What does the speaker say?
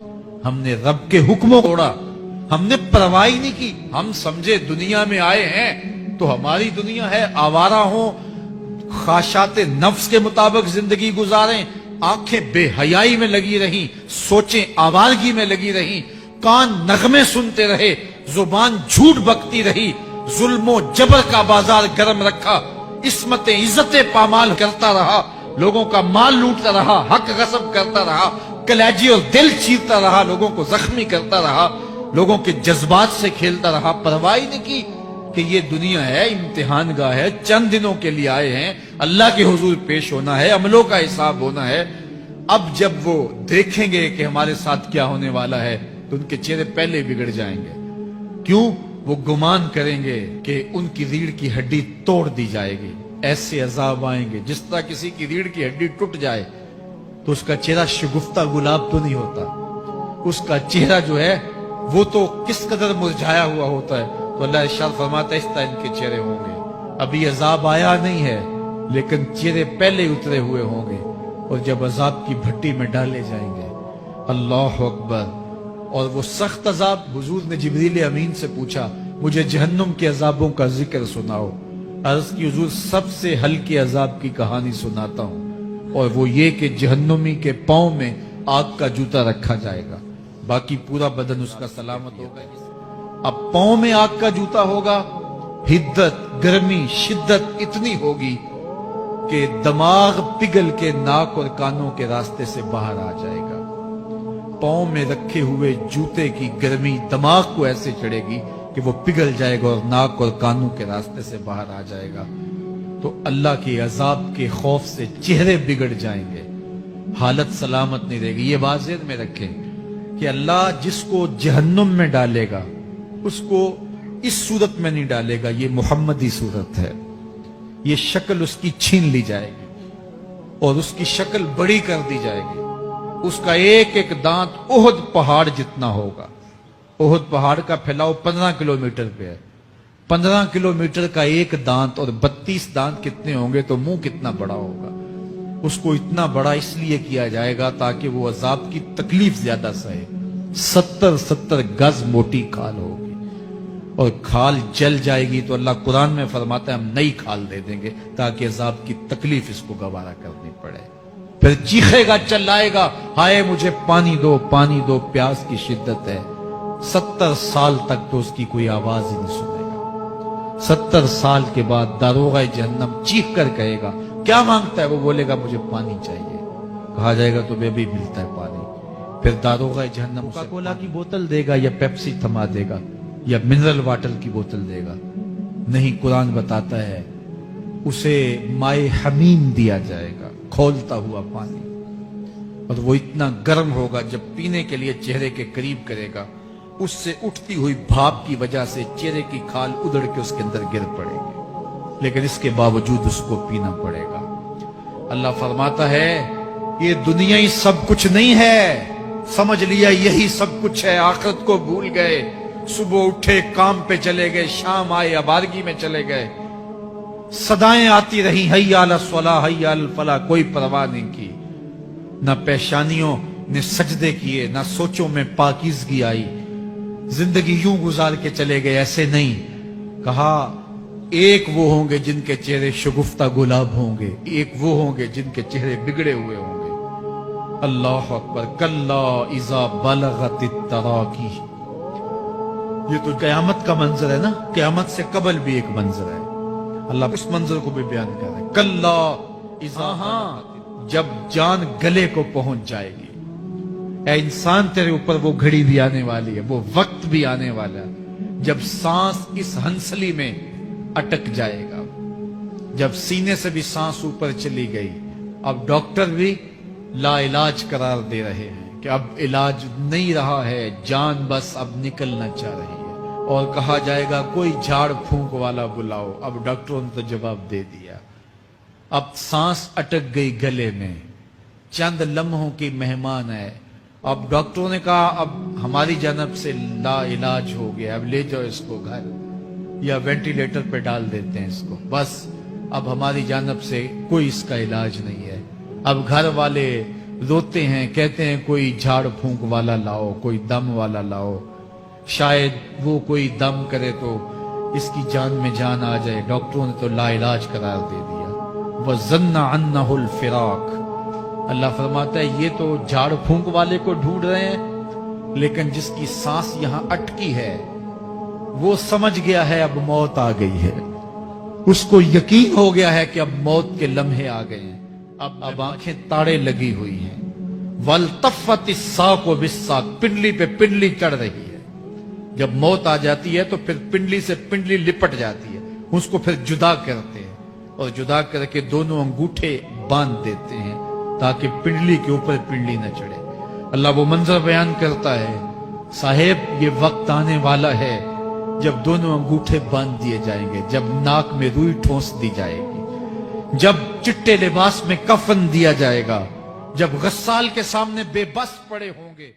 ہم نے رب کے حکموں کو توڑا، ہم نے پرواہ ہی نہیں کی. ہم سمجھے دنیا میں آئے ہیں تو ہماری دنیا ہے، آوارہ ہوں، خواہشات نفس کے مطابق زندگی گزاریں، آنکھیں بے حیائی میں لگی رہیں، سوچیں آوارگی میں لگی رہیں، کان نغمے سنتے رہے، زبان جھوٹ بکتی رہی، ظلم و جبر کا بازار گرم رکھا، عصمت عزت پامال کرتا رہا، لوگوں کا مال لوٹتا رہا، حق غصب کرتا رہا، کلیجی اور دل چیرتا رہا، لوگوں کو زخمی کرتا رہا، لوگوں کے جذبات سے کھیلتا رہا. پرواہ نہیں کی کہ یہ دنیا ہے، امتحان گاہ ہے، چند دنوں کے لیے آئے ہیں، اللہ کے حضور پیش ہونا ہے، عملوں کا حساب ہونا ہے. اب جب وہ دیکھیں گے کہ ہمارے ساتھ کیا ہونے والا ہے تو ان کے چہرے پہلے بگڑ جائیں گے. کیوں؟ وہ گمان کریں گے کہ ان کی ریڑھ کی ہڈی توڑ دی جائے گی. ایسے عذاب آئیں گے جس طرح کسی کی ریڑھ کی ہڈی ٹوٹ جائے تو اس کا چہرہ شگفتہ گلاب تو نہیں ہوتا، اس کا چہرہ جو ہے وہ تو کس قدر مرجھایا ہوا ہوتا ہے. تو اللہ ارشاد فرماتا ہے اس طرح ان کے چہرے ہوں گے. ابھی عذاب آیا نہیں ہے لیکن چہرے پہلے اترے ہوئے ہوں گے، اور جب عذاب کی بھٹی میں ڈالے جائیں گے. اللہ اکبر. اور وہ سخت عذاب، حضور نے جبریل امین سے پوچھا مجھے جہنم کے عذابوں کا ذکر سناؤ. عرض کی حضور سب سے ہلکے عذاب کی کہانی سناتا ہوں، اور وہ یہ کہ جہنمی کے پاؤں میں آگ کا جوتا رکھا جائے گا، باقی پورا بدن اس کا سلامت ہوگا. اب پاؤں میں آگ کا جوتا ہوگا، حدت، گرمی، شدت اتنی ہوگی کہ دماغ پگھل کے ناک اور کانوں کے راستے سے باہر آ جائے گا. پاؤں میں رکھے ہوئے جوتے کی گرمی دماغ کو ایسے چڑھے گی کہ وہ پگھل جائے گا اور ناک اور کانوں کے راستے سے باہر آ جائے گا. تو اللہ کے عذاب کے خوف سے چہرے بگڑ جائیں گے، حالت سلامت نہیں رہے گی. یہ بات ذہن میں رکھیں کہ اللہ جس کو جہنم میں ڈالے گا اس کو اس صورت میں نہیں ڈالے گا. یہ محمدی صورت ہے، یہ شکل اس کی چھین لی جائے گی اور اس کی شکل بڑی کر دی جائے گی. اس کا ایک ایک دانت احد پہاڑ جتنا ہوگا. احد پہاڑ کا پھیلاؤ 15 کلومیٹر پہ ہے. 15 کلومیٹر کا ایک دانت اور 32 دانت کتنے ہوں گے تو منہ کتنا بڑا ہوگا. اس کو اتنا بڑا اس لیے کیا جائے گا تاکہ وہ عذاب کی تکلیف زیادہ سہے. 70 گز موٹی کھال ہوگی اور کھال جل جائے گی تو اللہ قرآن میں فرماتا ہے ہم نئی کھال دے دیں گے تاکہ عذاب کی تکلیف اس کو گوارا کرنی پڑے. پھر چیخے گا، چلائے گا، ہائے مجھے پانی دو، پانی دو، پیاس کی شدت ہے. 70 سال تک تو اس کی کوئی آواز ہی نہیں سنے گا. 70 سال کے بعد داروغہ جہنم چیخ کر کہے گا کیا مانگتا ہے؟ وہ بولے گا مجھے پانی چاہیے. کہا جائے گا تمہیں بھی ملتا ہے پانی. پھر داروغہ جہنم کوکا کولا کی بوتل دے گا یا پیپسی تھما دے گا یا منرل واٹر کی بوتل دے گا؟ نہیں، قرآن بتاتا ہے اسے مائے حمیم دیا جائے گا، کھولتا ہوا پانی. اور وہ اتنا گرم ہوگا جب پینے کے لیے چہرے کے قریب کرے گا اس سے اٹھتی ہوئی بھاپ کی وجہ سے چہرے کی کھال ادڑ کے اس کے اندر گر پڑے گی، لیکن اس کے باوجود اس کو پینا پڑے گا. اللہ فرماتا ہے یہ دنیا ہی سب کچھ نہیں ہے، سمجھ لیا یہی سب کچھ ہے، آخرت کو بھول گئے. صبح اٹھے کام پہ چلے گئے، شام آئے آبادگی میں چلے گئے، صدائیں آتی رہی حی علی الصلاح حی علی الفلاح، کوئی پرواہ نہیں کی. نہ پیشانیوں نے سجدے کیے، نہ سوچوں میں پاکیزگی آئی. زندگی یوں گزار کے چلے گئے. ایسے نہیں، کہا ایک وہ ہوں گے جن کے چہرے شگفتہ گلاب ہوں گے، ایک وہ ہوں گے جن کے چہرے بگڑے ہوئے ہوں گے. اللہ اکبر. کلا اذا بلغت التراقی. یہ تو قیامت کا منظر ہے نا، قیامت سے قبل بھی ایک منظر ہے. اللہ اس منظر کو بھی بیان کر رہے ہیں. کلا اذا، جب جان گلے کو پہنچ جائے گی. اے انسان تیرے اوپر وہ گھڑی بھی آنے والی ہے، وہ وقت بھی آنے والا ہے جب سانس اس ہنسلی میں اٹک جائے گا، جب سینے سے بھی سانس اوپر چلی گئی. اب ڈاکٹر بھی لا علاج قرار دے رہے ہیں کہ اب علاج نہیں رہا ہے، جان بس اب نکلنا چاہ رہی ہے. اور کہا جائے گا کوئی جھاڑ پھونک والا بلاؤ. اب ڈاکٹروں نے تو جواب دے دیا، اب سانس اٹک گئی گلے میں، چند لمحوں کی مہمان ہے. اب ڈاکٹروں نے کہا اب ہماری جانب سے لا علاج ہو گیا، اب لے جاؤ اس کو گھر یا وینٹیلیٹر پہ ڈال دیتے ہیں اس کو، بس اب ہماری جانب سے کوئی اس کا علاج نہیں ہے. اب گھر والے روتے ہیں, کہتے ہیں کوئی جھاڑ پھونک والا لاؤ, کوئی دم والا لاؤ, شاید وہ کوئی دم کرے تو اس کی جان میں جان آ جائے. ڈاکٹروں نے تو لا علاج قرار دے دیا. وَظَنَّ عَنَّهُ الْفِرَاقِ, اللہ فرماتا ہے یہ تو جھاڑ پھونک والے کو ڈھونڈ رہے ہیں, لیکن جس کی سانس یہاں اٹکی ہے وہ سمجھ گیا ہے اب موت آ گئی ہے. اس کو یقین ہو گیا ہے کہ اب موت کے لمحے آ گئے ہیں. اب آنکھیں تاڑے لگی ہوئی ہیں. وَالْتَفَّتِ السَّاقُ بِالسَّاقِ, پنڈلی پہ پنڈلی چڑھ رہی ہے. جب موت آ جاتی ہے تو پھر پنڈلی سے پنڈلی لپٹ جاتی ہے. اس کو پھر جدا کرتے ہیں اور جدا کر کے دونوں انگوٹھے باندھ دیتے ہیں تاکہ پنڈلی کے اوپر پنڈلی نہ چڑھے. اللہ وہ منظر بیان کرتا ہے, صاحب یہ وقت آنے والا ہے جب دونوں انگوٹھے باندھ دیے جائیں گے, جب ناک میں روئی ٹھونس دی جائے گی, جب چٹے لباس میں کفن دیا جائے گا, جب غسال کے سامنے بے بس پڑے ہوں گے.